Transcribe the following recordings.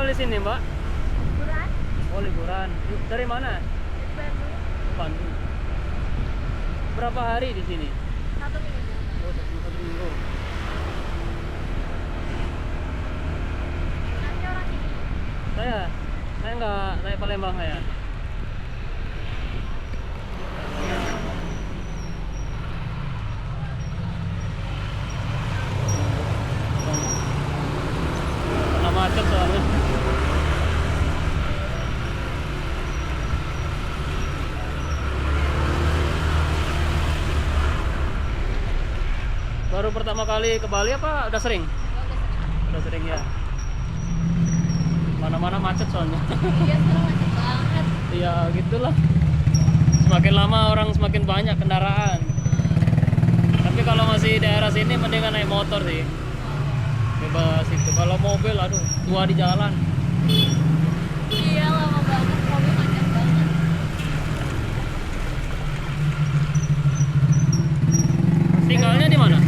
tinggal di sini, Mbak? Liburan? Oh, liburan. Dari mana? Dari Bandung. Bandung. Berapa hari di sini? 1 minggu. Oh, satu minggu. Nanti orang sini. Saya nggak, saya Palembang saya. Karena macet soalnya. Baru pertama kali ke Bali apa udah sering? Udah sering ya. Mana-mana macet soalnya. Iya, sekarang macet banget. Ya gitulah. Semakin lama orang semakin banyak kendaraan. Tapi kalau masih daerah sini mendingan naik motor sih. Bebas itu. Kalau mobil aduh, tua di jalan. Iya, lama banget. Mobil macet banget. Tinggalnya di mana?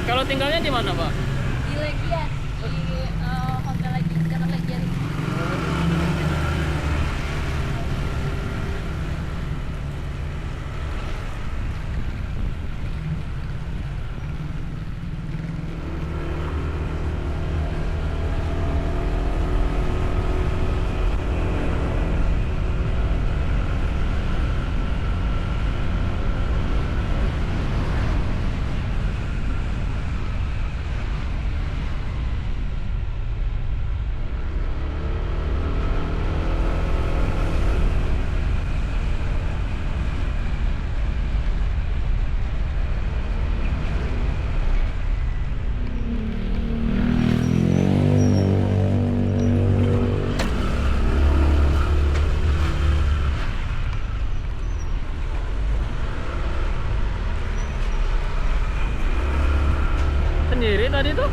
Kalau tinggalnya di mana, Pak? Di Legian. Di hotel lagi, dekat Legian. Sendiri tadi tuh?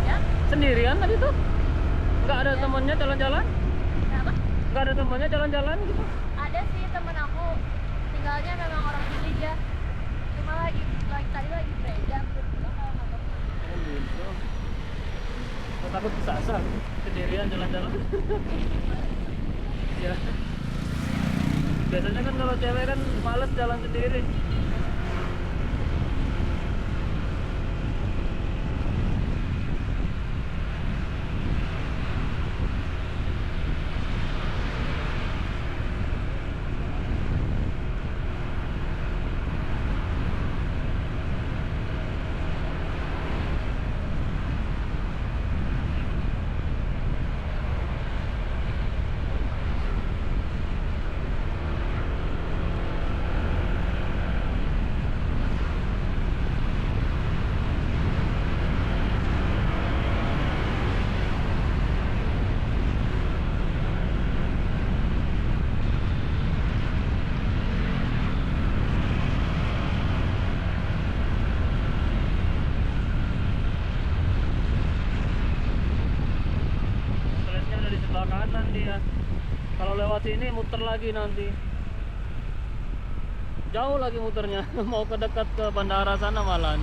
Ya? Sendirian tadi tuh? Nggak ada temannya jalan-jalan? Kenapa? Nggak ada temannya jalan-jalan gitu? Ada sih temen aku. Tinggalnya memang orang sini aja. Cuma tadi lagi gereja. Belum pulang kalau nggak tahu. Oh gitu. Kok takut kesasar? Sendirian jalan-jalan? Ya. Biasanya kan kalau cewek kan males jalan sendiri. Toiletnya ada di sebelah kanan dia. Kalau lewat sini muter lagi nanti. Jauh lagi muternya. Mau ke dekat ke bandara sana malan.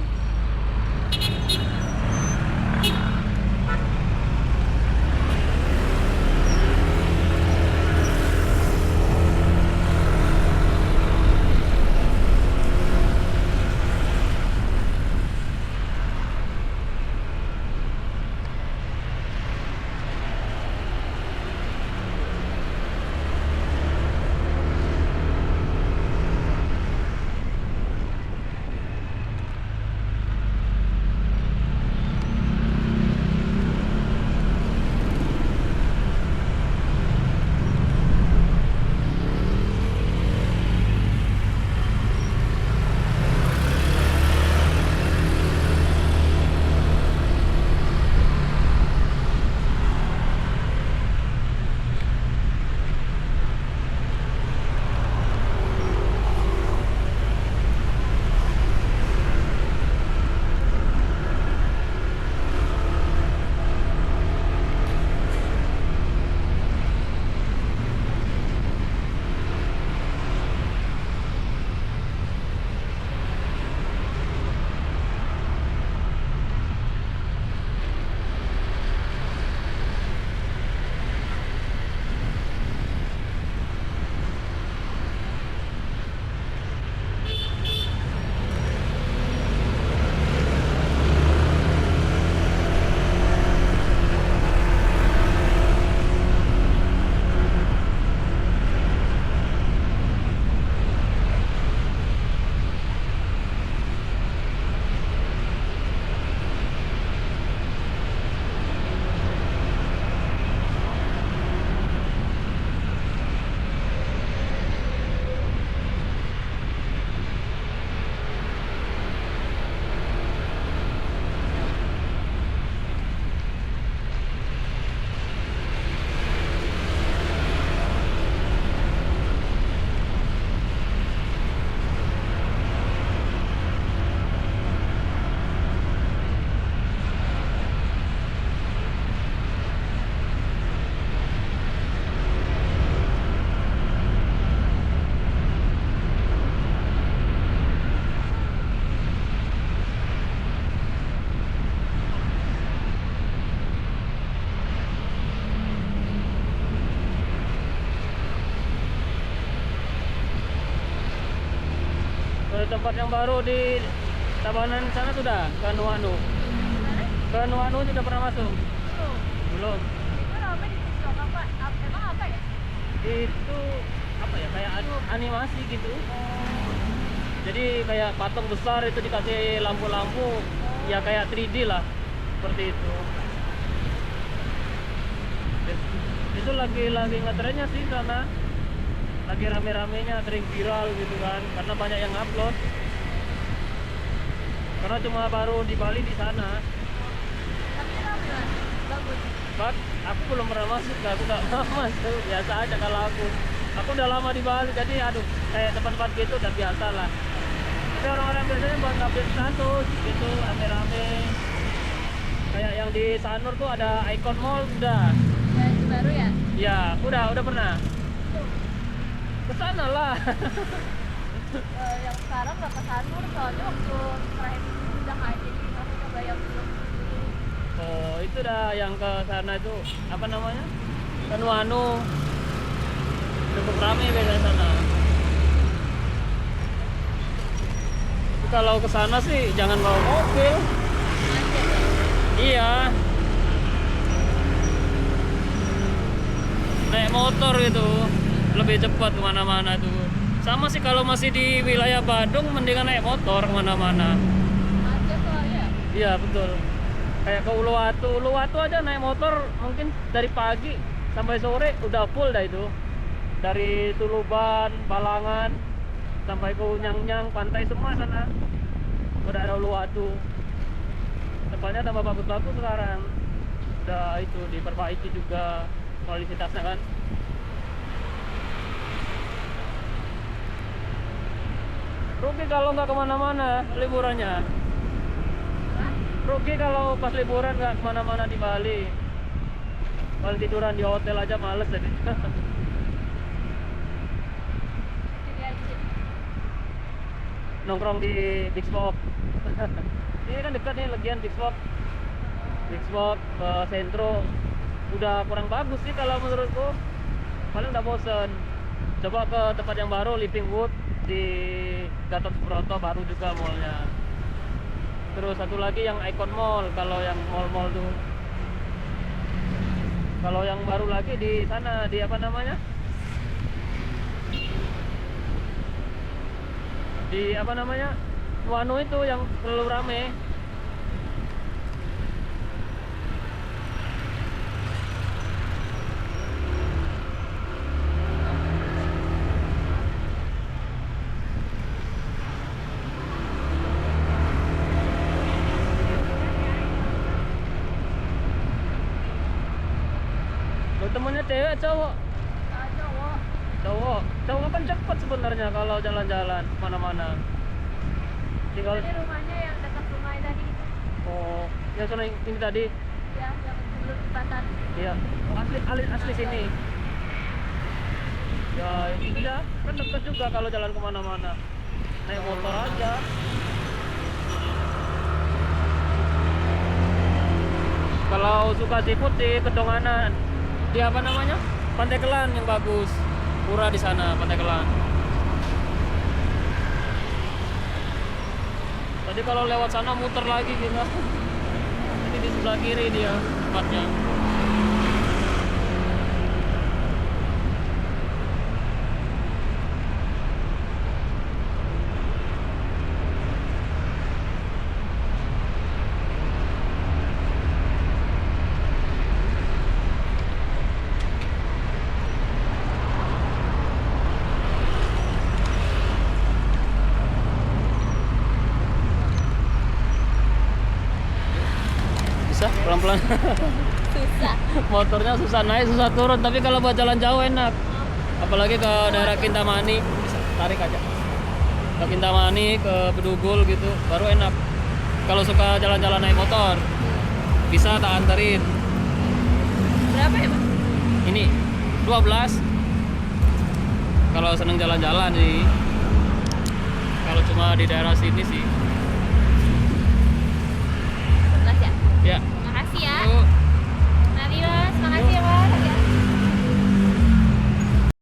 tempat yang baru di Tabanan sana sudah ke Nuanu. Gimana? Ke Nuanu sudah pernah masuk? Tuh. Belum. Itu namanya di TikTok apa? Emang apa ya? Itu apa ya, kayak animasi gitu. Jadi kayak patung besar itu dikasih lampu-lampu, ya kayak 3D lah, seperti itu. Itu lagi ngetrennya sih sana, lagi rame-ramenya, sering viral gitu kan, karena banyak yang upload. Karena cuma baru di Bali di sana. Tapi kenapa ya? Bagus. Bak, aku belum pernah masuk, aku nggak pernah masuk. Biasa aja kalau aku. Aku udah lama di Bali, jadi aduh, kayak tempat-tempat gitu udah biasa lah. Tapi orang-orang biasanya buat update status gitu, rame-rame. Kayak yang di Sanur tuh ada Icon Mall, udah. Ya, itu baru ya? Ya, udah pernah. Tuh. Kesana lah. Yang sekarang nggak ke Sanur, soalnya waktu terakhir udah aja jadi aku coba yang belum. Oh, itu dah yang ke sana itu apa namanya? Ke Nuanu. Cukup ramai biasanya sana. Tapi kalau ke sana sih jangan bawa mobil. Macet ya? Iya. Naik motor gitu lebih cepat kemana-mana tuh. Sama sih kalau masih di wilayah Badung mendingan naik motor kemana-mana. Macet soalnya. Iya betul. Kayak ke Uluwatu, Uluwatu aja naik motor mungkin dari pagi sampai sore udah full dah itu. Dari Tuluban, Balangan sampai ke Unyang-nyang, pantai semua sana. Udah ada Uluwatu. Tempatnya tambah bagus-bagus sekarang. Udah itu diperbaiki juga kualitasnya kan. Rugi kalau nggak kemana-mana liburannya. Rugi kalau pas liburan nggak kemana-mana di Bali. Paling tiduran di hotel aja males jadi. Sini aja. Nongkrong di Big Spot. Ini kan dekat nih Legian Big Spot. Big Spot ke Sentro. Udah kurang bagus sih kalau menurutku. Paling udah bosen. Coba ke tempat yang baru Living Wood di Gatot Subroto, baru juga mallnya. Terus satu lagi yang Icon Mall, kalau yang mall-mall tuh. Kalau yang baru lagi di sana, di apa namanya? Di apa namanya? Nuanu itu yang selalu rame. Lo temennya cewek cowok? Nah, cowok. Cowok kan cepet sebenarnya kalau jalan-jalan mana-mana. Tinggal Ini rumahnya yang dekat sungai tadi. oh, ya sana ini tadi. Ya, yang sebelum jembatan. Iya, oh, asli sini. Ya ini dah, kan dekat juga kalau jalan kemana-mana. Naik motor aja. Kalau suka seafood di Kedonganan, di apa namanya? Pantai Kelan yang bagus. Pura di sana, Pantai Kelan. Tadi kalau lewat sana muter lagi gitu. Jadi di sebelah kiri dia tempatnya. Bisa pelan-pelan. Susah. Motornya susah naik, susah turun, tapi kalau buat jalan jauh enak. Apalagi ke daerah Kintamani, bisa tarik aja. Ke Kintamani, ke Bedugul gitu, baru enak. Kalau suka jalan-jalan naik motor, bisa tak anterin. Berapa ya, Mas? Ini 12. Kalau seneng jalan-jalan sih. Kalau cuma di daerah sini sih. 11 ya? Ya. Makasih ya. Yuk. Mari Mas, makasih ya Mas.